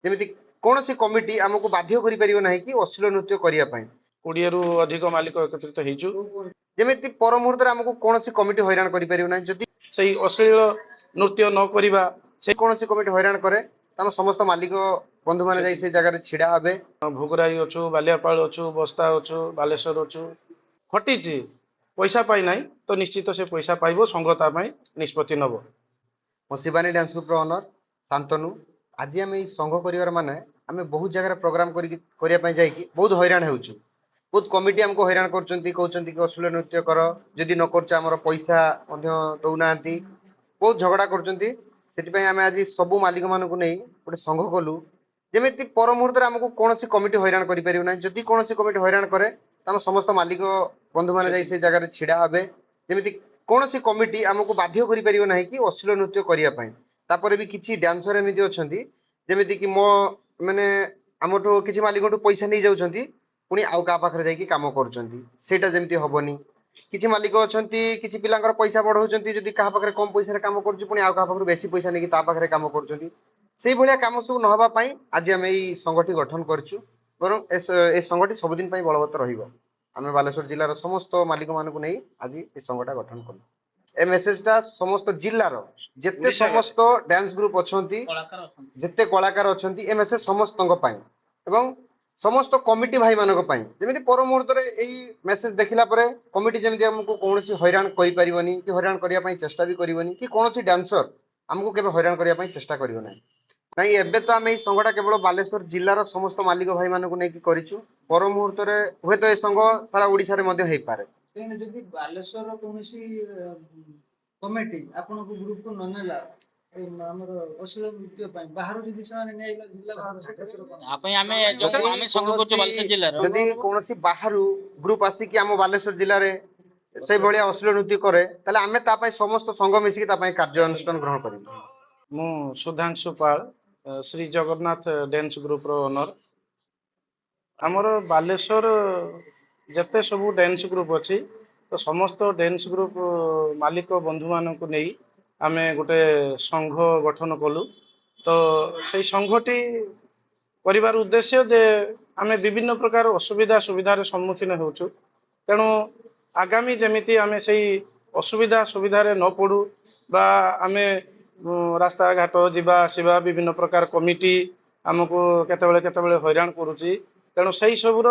ଯେମିତି କୌଣସି କମିଟି ଆମକୁ ବାଧ୍ୟ କରିପାରିବ ନାହିଁ କି ଅଶ୍ଳୀଳ ନୃତ୍ୟ କରିବା ପାଇଁ। 20 ରୁ ଅଧିକ ମାଲିକ ଏକତ୍ରିତ ହେଇଛୁ। ଯେମିତି ପର ମୁହୂର୍ତ୍ତରେ ଆମକୁ କୌଣସି କମିଟି ହଇରାଣ କରିପାରିବ ନାହିଁ। ଯଦି ସେଇ ଅଶ୍ଳୀଳ ନୃତ୍ୟ ନ କରିବା, ସେ କୌଣସି କମିଟି ହଇରାଣ କରେ ତାହେଲେ ସମସ୍ତ ମାଲିକ ବନ୍ଧୁମାନେ ଯାଇ ସେ ଜାଗାରେ ଛିଡା ହେବେ। ଭୋଗରାଇ ଅଛୁ, ବାଲିଆପାଳ ଅଛୁ, ବସ୍ତା ଅଛୁ, ବାଲେଶ୍ୱର ଅଛୁ, ଖଟିଛି ପଇସା ପାଇ ନାହିଁ ତ ନିଶ୍ଚିତ ସେ ପଇସା ପାଇବ, ସଂଘ ତା ପାଇଁ ନିଷ୍ପତ୍ତି ନବ। ମୋ ଶିବାନୀ ଡ୍ୟାନ୍ସ ଗ୍ରୁପର ଅନର ଶାନ୍ତନୁ। ଆଜି ଆମେ ଏଇ ସଂଘ କରିବାର ମାନେ ଆମେ ବହୁତ ଜାଗାରେ ପ୍ରୋଗ୍ରାମ କରିବା ପାଇଁ ଯାଇକି ବହୁତ ହଇରାଣ ହେଉଛୁ। ବହୁତ କମିଟି ଆମକୁ ହଇରାଣ କରୁଛନ୍ତି, କହୁଛନ୍ତି କି ଅଶ୍ଳୀଳ ନୃତ୍ୟ କର, ଯଦି ନ କରୁଛ ଆମର ପଇସା ମଧ୍ୟ ଦଉନାହାନ୍ତି, ବହୁତ ଝଗଡା କରୁଛନ୍ତି। ସେଥିପାଇଁ ଆମେ ଆଜି ସବୁ ମାଲିକ ମାନଙ୍କୁ ନେଇ ଗୋଟେ ସଂଘ କଲୁ, ଯେମିତି ପର ମୁହୂର୍ତ୍ତରେ ଆମକୁ କୌଣସି କମିଟି ହଇରାଣ କରିପାରିବ ନାହିଁ। ଯଦି କୌଣସି କମିଟି ହଇରାଣ କରେ ତାହେଲେ ସମସ୍ତ ମାଲିକ ବନ୍ଧୁମାନେ ଯାଇ ସେ ଜାଗାରେ ଛିଡା ହେବେ। ଯେମିତି କୌଣସି କମିଟି ଆମକୁ ବାଧ୍ୟ କରିପାରିବ ନାହିଁ କି ଅଶ୍ଳୀଳ ନୃତ୍ୟ କରିବା ପାଇଁ। ତାପରେ ବି କିଛି ଡ୍ୟାନ୍ସର ଏମିତି ଅଛନ୍ତି ଯେମିତି କି ମୋ ମାନେ ଆମଠୁ କିଛି ମାଲିକଠୁ ପଇସା ନେଇଯାଉଛନ୍ତି, ପୁଣି ଆଉ କାହା ପାଖରେ ଯାଇକି କାମ କରୁଛନ୍ତି, ସେଇଟା ଯେମିତି ହବନି। କିଛି ମାଲିକ ଅଛନ୍ତି କିଛି ପିଲାଙ୍କର ପଇସା ବଢଉଛନ୍ତି, ଯଦି କାହା ପାଖରେ କମ ପଇସାରେ କାମ କରୁଛି ପୁଣି ଆଉ କାହା ପାଖରୁ ବେଶୀ ପଇସା ନେଇକି ତା ପାଖରେ କାମ କରୁଛନ୍ତି। ସେଇଭଳିଆ କାମ ସବୁ ନହେବା ପାଇଁ ଆଜି ଆମେ ଏଇ ସଂଘଟି ଗଠନ କରିଛୁ। ବରଂ ଏ ସଂଘଟି ସବୁଦିନ ପାଇଁ ବଳବତ୍ତର ରହିବ। ଆମେ ବାଲେଶ୍ୱର ଜିଲ୍ଲାର ସମସ୍ତ ମାଲିକ ମାନଙ୍କୁ ନେଇ ଆଜି ଏ ସଂଘଟା ଗଠନ କଲୁ। ଏ ମେସେଜଟା ସମସ୍ତ ଜିଲ୍ଲାର ଯେତେ ସମସ୍ତ ଡ୍ୟାନ୍ସ ଗ୍ରୁପ ଅଛନ୍ତି, ଯେତେ କଳାକାର ଅଛନ୍ତି, ଏ ମେସେଜ ସମସ୍ତଙ୍କ ପାଇଁ ଏବଂ ସମସ୍ତ କମିଟି ଭାଇମାନଙ୍କ ପାଇଁ। ଯେମିତି ପର ମୁହୂର୍ତ୍ତରେ ଏଇ ମେସେଜ ଦେଖିଲା ପରେ କମିଟି ଯେମିତି ଆମକୁ କୌଣସି ହଇରାଣ କରିପାରିବନି କି ହଇରାଣ କରିବା ପାଇଁ ଚେଷ୍ଟା ବି କରିବନି, କି କୌଣସି ଡ୍ୟାନ୍ସର ଆମକୁ କେବେ ହଇରାଣ କରିବା ପାଇଁ ଚେଷ୍ଟା କରିବ ନାହିଁ। ନାଇଁ, ଏବେ ତ ଆମେ ଏଇ ସଂଘଟା କେବଳ ବାଲେଶ୍ୱର ଜିଲ୍ଲାର ସମସ୍ତ ମାଲିକ ଭାଇମାନଙ୍କୁ ନେଇକି କରିଛୁ। ପର ମୁହୂର୍ତ୍ତରେ ହୁଏତ ଏ ସଂଘ ସାରା ଓଡିଶାରେ ମଧ୍ୟ ହେଇପାରେ। ଯଦି ବାଲେଶ୍ୱର କୌଣସି କମିଟି ଆପଣଙ୍କ ଗ୍ରୁପକୁ ନ ନେଲା ଆମର ଅଶ୍ଳୀଳ ନୃତ୍ୟ ପାଇଁ, ବାହାରୁ ଯଦି ସେମାନେ ନେଇଲା ଜିଲ୍ଲା ବାହାରୁ, ଯଦି କୌଣସି ବାହାରୁ ଗ୍ରୁପ ଆସିକି ଆମ ବାଲେଶ୍ୱର ଜିଲ୍ଲାରେ ସେଇଭଳିଆ ଅଶ୍ଳୀଳ ନୃତ୍ୟ କରେ ତାହେଲେ ଆମେ ତା ପାଇଁ ସମସ୍ତ ସଂଘ ମିଶିକି ତା ପାଇଁ କାର୍ଯ୍ୟାନୁଷ୍ଠାନ ଗ୍ରହଣ କରିବୁ। ମୁଁ ସୁଧାଂଶୁ ପାଳ, ଶ୍ରୀ ଜଗନ୍ନାଥ ଡ୍ୟାନ୍ସ ଗ୍ରୁପର ଓନର। ଆମର ବାଲେଶ୍ୱର ଯେତେ ସବୁ ଡ୍ୟାନ୍ସ ଗ୍ରୁପ ଅଛି ତ ସମସ୍ତ ଡ୍ୟାନ୍ସ ଗ୍ରୁପ ମାଲିକ ବନ୍ଧୁମାନଙ୍କୁ ନେଇ ଆମେ ଗୋଟେ ସଂଘ ଗଠନ କଲୁ। ତ ସେଇ ସଂଘଟି କରିବାର ଉଦ୍ଦେଶ୍ୟ ଯେ ଆମେ ବିଭିନ୍ନ ପ୍ରକାର ଅସୁବିଧା ସୁବିଧାର ସମ୍ମୁଖୀନ ହେଉଛୁ, ତେଣୁ ଆଗାମୀ ଯେମିତି ଆମେ ସେଇ ଅସୁବିଧା ସୁବିଧାରେ ନ ପଡ଼ୁ, ବା ଆମେ ରାସ୍ତାଘାଟ ଯିବା ଆସିବା ବିଭିନ୍ନ ପ୍ରକାର କମିଟି ଆମକୁ କେତେବେଳେ କେତେବେଳେ ହଇରାଣ କରୁଛି, ତେଣୁ ସେଇ ସବୁର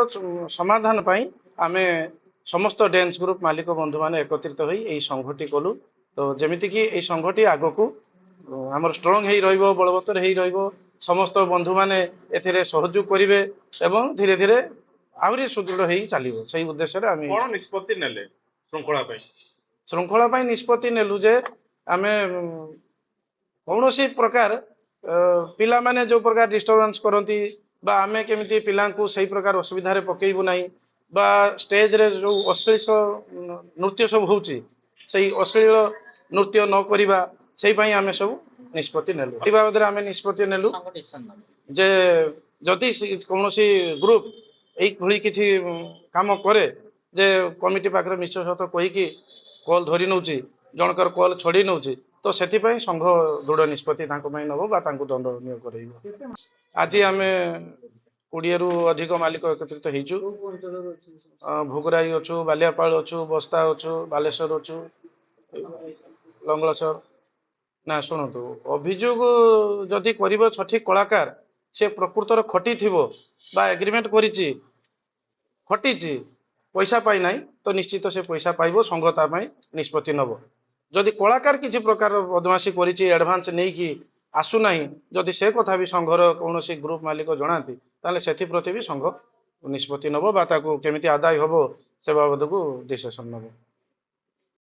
ସମାଧାନ ପାଇଁ ଆମେ ସମସ୍ତ ଡ୍ୟାନ୍ସ ଗ୍ରୁପ ମାଲିକ ବନ୍ଧୁମାନେ ଏକତ୍ରିତ ହୋଇ ଏଇ ସଂଘଟି କଲୁ। ତ ଯେମିତିକି ଏଇ ସଂଘଟି ଆଗକୁ ଆମର ଷ୍ଟ୍ରଙ୍ଗ ହେଇ ରହିବ, ବଳବତ୍ତର ହେଇ ରହିବ, ସମସ୍ତ ବନ୍ଧୁମାନେ ଏଥିରେ ସହଯୋଗ କରିବେ ଏବଂ ଧୀରେ ଧୀରେ ଆହୁରି ସୁଦୃଢ଼ ହେଇ ଚାଲିବ। ସେଇ ଉଦ୍ଦେଶ୍ୟରେ ଆମେ କଣ ନିଷ୍ପତ୍ତି ନେଲେ ଶୃଙ୍ଖଳା ପାଇଁ? ଶୃଙ୍ଖଳା ପାଇଁ ନିଷ୍ପତ୍ତି ନେଲୁ ଯେ ଆମେ କୌଣସି ପ୍ରକାର ପିଲାମାନେ ଯୋଉ ପ୍ରକାର ଡିଷ୍ଟର୍ବାନ୍ସ କରନ୍ତି ବା ଆମେ କେମିତି ପିଲାଙ୍କୁ ସେଇ ପ୍ରକାର ଅସୁବିଧାରେ ପକେଇବୁ ନାହିଁ, ବା ଷ୍ଟେଜରେ ଯୋଉ ଅଶ୍ଳୀଳ ନୃତ୍ୟ ସବୁ ହଉଛି ସେଇ ଅଶ୍ଳୀଳ ନୃତ୍ୟ ନ କରିବା, ସେଇ ପାଇଁ ଆମେ ସବୁ ନିଷ୍ପତ୍ତି ନେଲୁ। ଏଇ ବାବଦରେ ଆମେ ନିଷ୍ପତ୍ତି ନେଲୁ ଯେ ଯଦି କୌଣସି ଗ୍ରୁପ ଏଇଭଳି କିଛି କାମ କରେ ଯେ କମିଟି ପାଖରେ ମିଛ ସତ କହିକି କଲ୍ ଧରି ନେଉଛି, ଜଣଙ୍କର କଲ୍ ଛଡେଇ ନେଉଛି, ତ ସେଥିପାଇଁ ସଂଘ ଦୃଢ ନିଷ୍ପତ୍ତି ତାଙ୍କ ପାଇଁ ନେବ ବା ତାଙ୍କୁ ଦଣ୍ଡନୀୟ କରାଇବ। ଆଜି ଆମେ 20 ରୁ ଅଧିକ ମାଲିକ ଏକତ୍ରିତ ହେଇଛୁ। ଭୋଗରାଇ ଅଛୁ, ବାଲିଆପାଳ ଅଛୁ, ବସ୍ତା ଅଛୁ, ବାଲେଶ୍ୱର ଅଛୁ, ଲଙ୍ଗଳସର। ନା ଶୁଣନ୍ତୁ, ଅଭିଯୋଗ ଯଦି କରିବ ସଠିକ କଳାକାର, ସେ ପ୍ରକୃତର ଖଟିଥିବ ବା ଏଗ୍ରିମେଣ୍ଟ କରିଛି, ଖଟିଛି, ପଇସା ପାଇ ନାହିଁ ତ ନିଶ୍ଚିତ ସେ ପଇସା ପାଇବ, ସଂଘ ତା ପାଇଁ ନିଷ୍ପତ୍ତି ନବ। ଯଦି କଳାକାର କିଛି ପ୍ରକାର ବଦମାସି କରିଛି, ଆଡଭାନ୍ସ ନେଇକି ଆସୁନାହିଁ, ଯଦି ସେ କଥା ବି ସଂଘର କୌଣସି ଗ୍ରୁପ ମାଲିକ ଜଣାନ୍ତି ତାହେଲେ ସେଥିପ୍ରତି ବି ସଂଘ ନିଷ୍ପତ୍ତି ନବ ବା ତାକୁ କେମିତି ଆଦାୟ ହବ ସେ ବାବଦକୁ ଡିସିସନ ନବ।